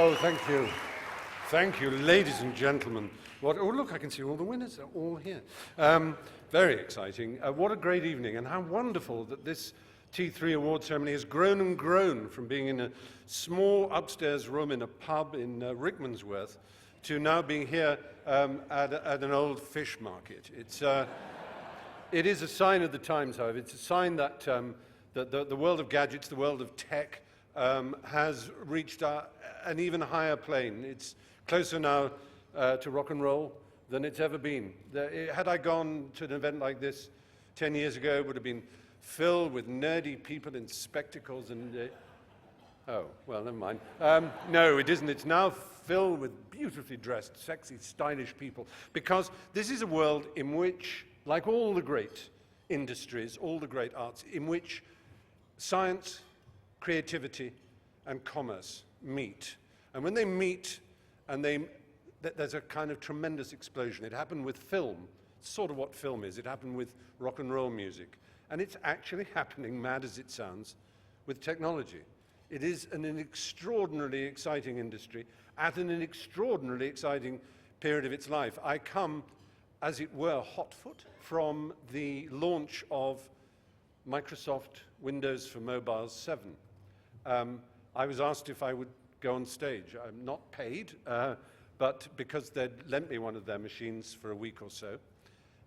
Oh, thank you. Thank you, ladies and gentlemen. What, oh, look, I can see all the winners. They're all here. Very exciting. What a great evening, and how wonderful that this T3 award ceremony has grown and grown from being in a small upstairs room in a pub in Rickmansworth to now being here at an old fish market. It is a sign of the times, however. It's a sign that, the world of gadgets, the world of tech, has reached an even higher plane. It's closer now to rock and roll than it's ever been. Had I gone to an event like this 10 years ago, it would have been filled with nerdy people in spectacles and... oh, well, never mind. No, it isn't. It's now filled with beautifully dressed, sexy, stylish people, because this is a world in which, like all the great industries, all the great arts, in which science, creativity, and commerce meet. And when they meet, and there's a kind of tremendous explosion. It happened with film, sort of what film is. It happened with rock and roll music. And it's actually happening, mad as it sounds, with technology. It is an extraordinarily exciting industry at an extraordinarily exciting period of its life. I come, as it were, hotfoot from the launch of Microsoft Windows for Mobile 7. I was asked if I would go on stage. I'm not paid, but because they'd lent me one of their machines for a week or so.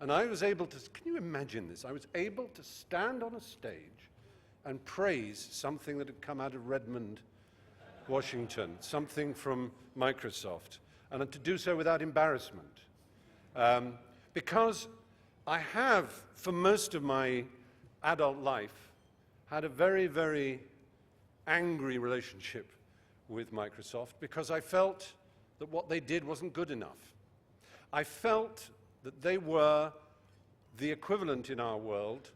And I was able to, can you imagine this? I was able to stand on a stage and praise something that had come out of Redmond, Washington, something from Microsoft, and to do so without embarrassment. Because I have, for most of my adult life, had a very, very angry relationship with Microsoft because I felt that what they did wasn't good enough. I felt that they were the equivalent in our world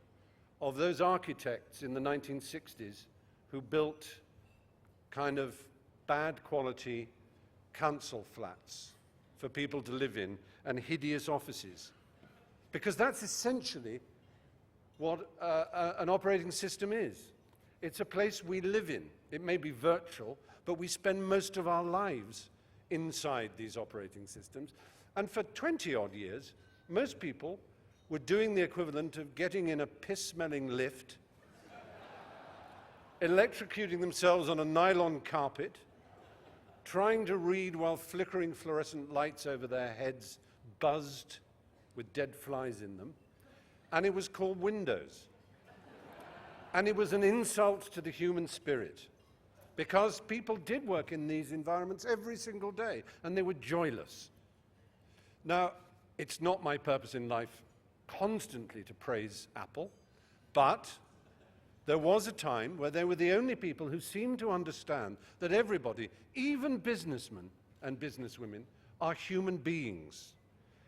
of those architects in the 1960s who built kind of bad quality council flats for people to live in and hideous offices. Because that's essentially what an operating system is. It's a place we live in. It may be virtual, but we spend most of our lives inside these operating systems. And for 20-odd years, most people were doing the equivalent of getting in a piss-smelling lift, electrocuting themselves on a nylon carpet, trying to read while flickering fluorescent lights over their heads buzzed with dead flies in them. And it was called Windows. And it was an insult to the human spirit, because people did work in these environments every single day, and they were joyless. Now, it's not my purpose in life constantly to praise Apple, but there was a time where they were the only people who seemed to understand that everybody, even businessmen and businesswomen, are human beings,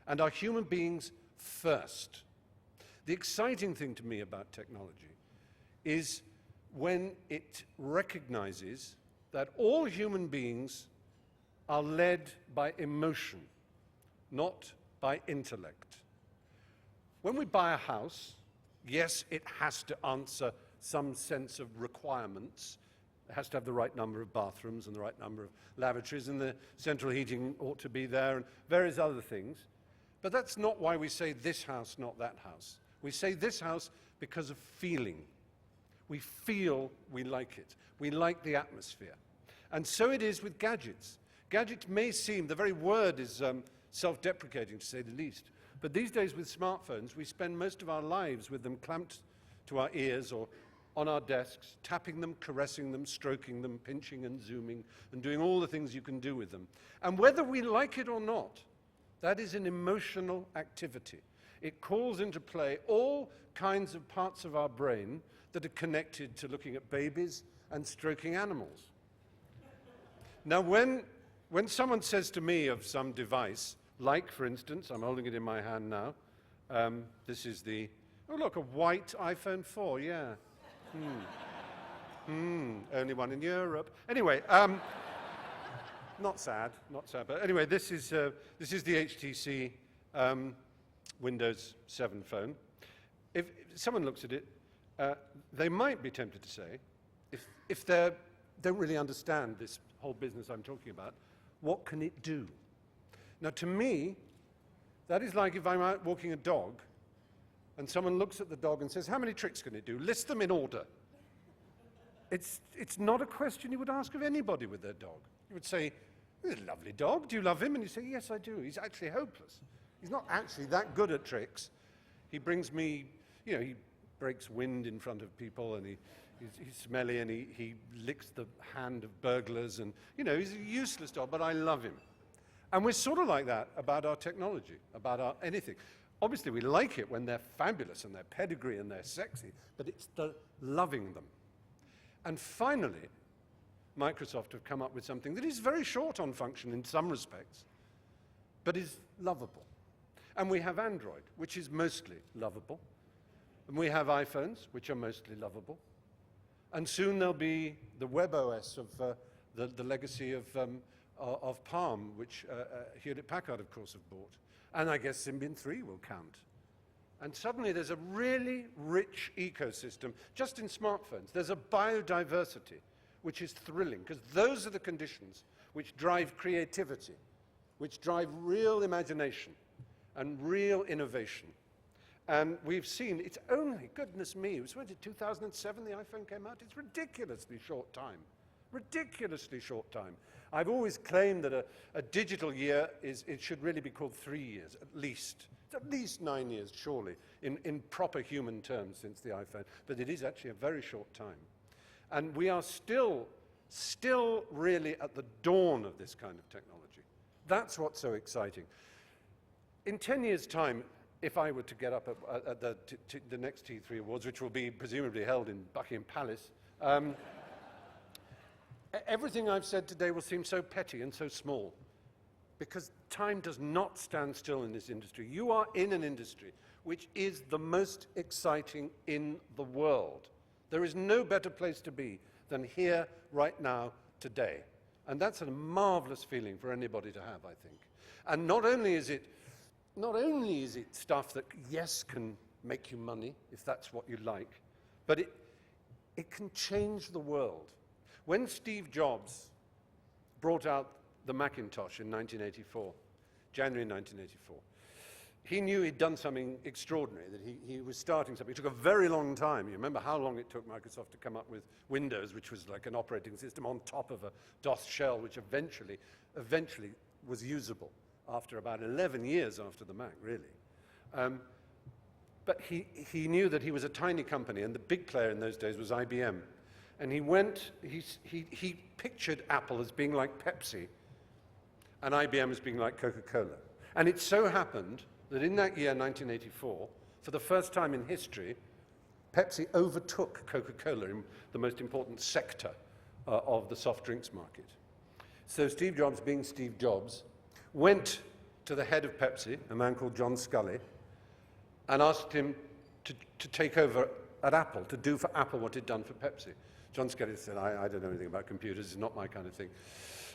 and are human beings first. The exciting thing to me about technology is when it recognizes that all human beings are led by emotion, not by intellect. When we buy a house, yes, it has to answer some sense of requirements. It has to have the right number of bathrooms and the right number of lavatories, and the central heating ought to be there, and various other things. But that's not why we say this house, not that house. We say this house because of feeling. We feel we like it. We like the atmosphere. And so it is with gadgets. Gadgets may seem, the very word is self-deprecating, to say the least. But these days with smartphones, we spend most of our lives with them clamped to our ears or on our desks, tapping them, caressing them, stroking them, pinching and zooming, and doing all the things you can do with them. And whether we like it or not, that is an emotional activity. It calls into play all kinds of parts of our brain that are connected to looking at babies and stroking animals. Now, when someone says to me of some device, like, for instance, I'm holding it in my hand now, this is the, oh look, a white iPhone 4, yeah. Only one in Europe. Anyway, not sad, but anyway, this is the HTC Windows 7 phone. If someone looks at it, they might be tempted to say, if they're don't really understand this whole business I'm talking about. What can it do? Now, to me, that is like if I'm out walking a dog and someone looks at the dog and says, how many tricks can it do? List them in order. It's not a question you would ask of anybody with their dog. You would say, "This is a lovely dog. Do you love him?" And you say, "Yes, I do. He's actually hopeless. He's not actually that good at tricks. He brings me, you know, he breaks wind in front of people, and he's smelly, and he licks the hand of burglars, and, you know, he's a useless dog, but I love him." And we're sort of like that about our technology, about our anything. Obviously, we like it when they're fabulous and they're pedigree and they're sexy, but it's the loving them. And finally, Microsoft have come up with something that is very short on function in some respects, but is lovable. And we have Android, which is mostly lovable. And we have iPhones, which are mostly lovable. And soon there'll be the WebOS of the legacy of Palm, which Hewlett-Packard, of course, have bought. And I guess Symbian 3 will count. And suddenly there's a really rich ecosystem just in smartphones. There's a biodiversity, which is thrilling, because those are the conditions which drive creativity, which drive real imagination and real innovation. And we've seen, it's only, goodness me, it was 2007 the iPhone came out. It's ridiculously short time. Ridiculously short time. I've always claimed that a digital year it should really be called 3 years, at least. It's at least 9 years, surely, in proper human terms since the iPhone. But it is actually a very short time. And we are still really at the dawn of this kind of technology. That's what's so exciting. In 10 years' time, if I were to get up at the next T3 Awards, which will be presumably held in Buckingham Palace, everything I've said today will seem so petty and so small, because time does not stand still in this industry. You are in an industry which is the most exciting in the world. There is no better place to be than here, right now, today. And that's a marvelous feeling for anybody to have, I think. And not only is it stuff that, yes, can make you money, if that's what you like, but it can change the world. When Steve Jobs brought out the Macintosh in 1984, January 1984, he knew he'd done something extraordinary, that he was starting something. It took a very long time. You remember how long it took Microsoft to come up with Windows, which was like an operating system on top of a DOS shell, which eventually was usable after about 11 years after the Mac, really. But he knew that he was a tiny company, and the big player in those days was IBM. And he pictured Apple as being like Pepsi, and IBM as being like Coca-Cola. And it so happened that in that year, 1984, for the first time in history, Pepsi overtook Coca-Cola in the most important sector of the soft drinks market. So Steve Jobs, being Steve Jobs, went to the head of Pepsi, a man called John Sculley, and asked him to take over at Apple, to do for Apple what he'd done for Pepsi. John Sculley said, I don't know anything about computers, it's not my kind of thing.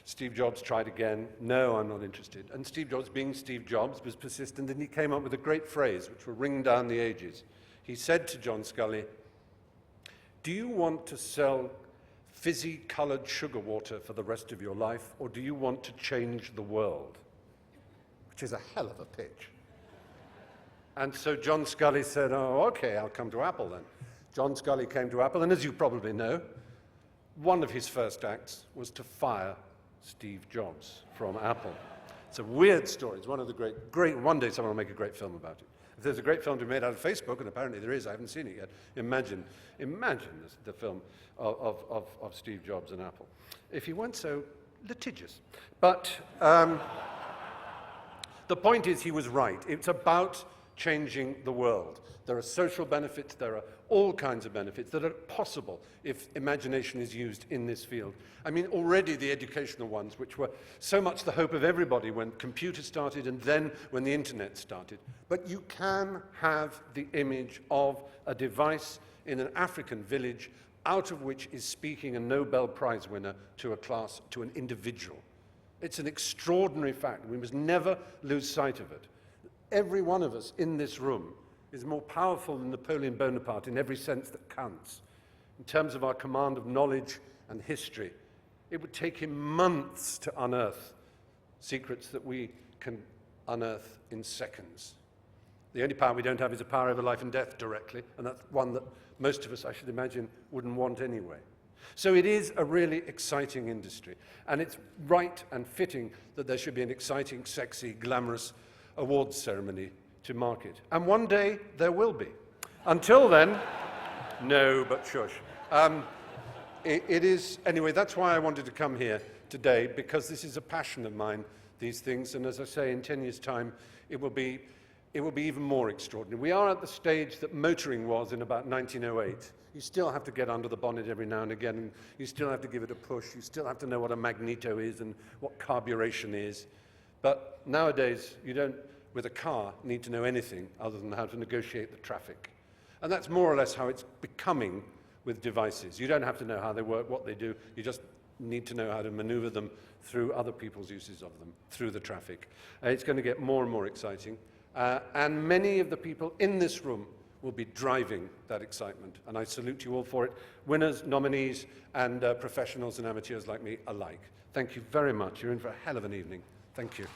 Steve Jobs tried again, no, I'm not interested. And Steve Jobs, being Steve Jobs, was persistent, and he came up with a great phrase, which will ring down the ages. He said to John Sculley, "Do you want to sell fizzy colored sugar water for the rest of your life, or do you want to change the world?" Which is a hell of a pitch. And so John Sculley said, "Oh, okay, I'll come to Apple then." John Sculley came to Apple, and as you probably know, one of his first acts was to fire Steve Jobs from Apple. It's a weird story. It's one of the great, one day someone will make a great film about it. If there's a great film to be made out of Facebook, and apparently there is, I haven't seen it yet, imagine the film of Steve Jobs and Apple, if he weren't so litigious. But the point is, he was right. It's about changing the world. There are social benefits, there are all kinds of benefits that are possible if imagination is used in this field. I mean, already the educational ones, which were so much the hope of everybody when computers started and then when the internet started. But you can have the image of a device in an African village out of which is speaking a Nobel Prize winner to a class, to an individual. It's an extraordinary fact. We must never lose sight of it. Every one of us in this room is more powerful than Napoleon Bonaparte in every sense that counts, in terms of our command of knowledge and history. It would take him months to unearth secrets that we can unearth in seconds. The only power we don't have is a power over life and death directly, and that's one that most of us, I should imagine, wouldn't want anyway. So it is a really exciting industry, and it's right and fitting that there should be an exciting, sexy, glamorous awards ceremony to mark it. And one day there will be. Until then, no, but shush. It is, anyway, that's why I wanted to come here today, because this is a passion of mine, these things, and as I say, in 10 years' time, it will be even more extraordinary. We are at the stage that motoring was in about 1908. You still have to get under the bonnet every now and again, and you still have to give it a push. You still have to know what a magneto is and what carburation is. But nowadays, you don't, with a car, need to know anything other than how to negotiate the traffic. And that's more or less how it's becoming with devices. You don't have to know how they work, what they do. You just need to know how to maneuver them through other people's uses of them, through the traffic. It's going to get more and more exciting. And many of the people in this room will be driving that excitement. And I salute you all for it, winners, nominees, and professionals and amateurs like me alike. Thank you very much. You're in for a hell of an evening. Thank you.